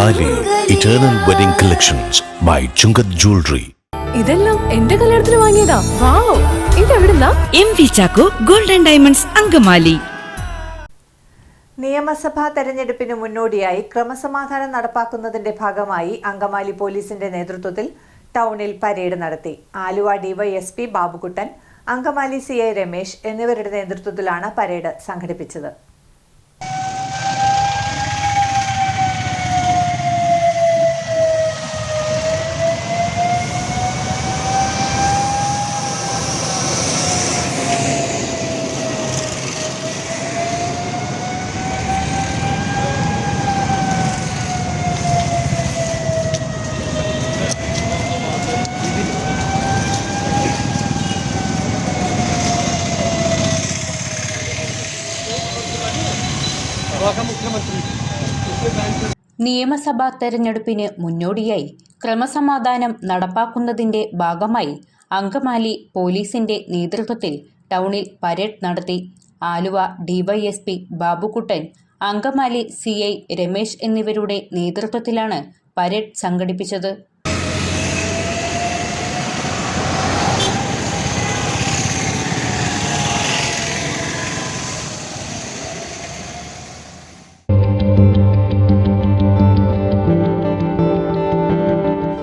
താലി eternal wedding collections by Chungath jewellery. ഇതെല്ലാം എന്റെ കല്യാണത്തിന് വാങ്ങിയതാ. വാവ്, ഇതെവിടുന്നാ? MV Chacko golden diamonds Angamaly. നിയമസഭാ തെരഞ്ഞെടുപ്പിന് മുന്നോടിയായി ക്രമസമാധാനം നടപ്പാക്കുന്നതിന്റെ ഭാഗമായി അങ്കമാലി പോലീസിന്റെ നേതൃത്വത്തിൽ ടൗണിൽ പരേഡ് നടത്തി. ആലുവ ഡിവൈഎസ്പി ബാബുക്കുട്ടൻ, അങ്കമാലി CI രമേശ് എന്നിവരുടെ നേതൃത്വത്തിലാണ് പരേഡ് സംഘടിപ്പിച്ചത്. നിയമസഭാ തെരഞ്ഞെടുപ്പിന് മുന്നോടിയായി ക്രമസമാധാനം നടപ്പാക്കുന്നതിന്റെ ഭാഗമായി അങ്കമാലി പോലീസിന്റെ നേതൃത്വത്തിൽ ടൗണിൽ പരേഡ് നടത്തി. ആലുവ ഡിവൈഎസ്പി ബാബുക്കുട്ടൻ, അങ്കമാലി CI രമേശ് എന്നിവരുടെ നേതൃത്വത്തിലാണ് പരേഡ് സംഘടിപ്പിച്ചത്.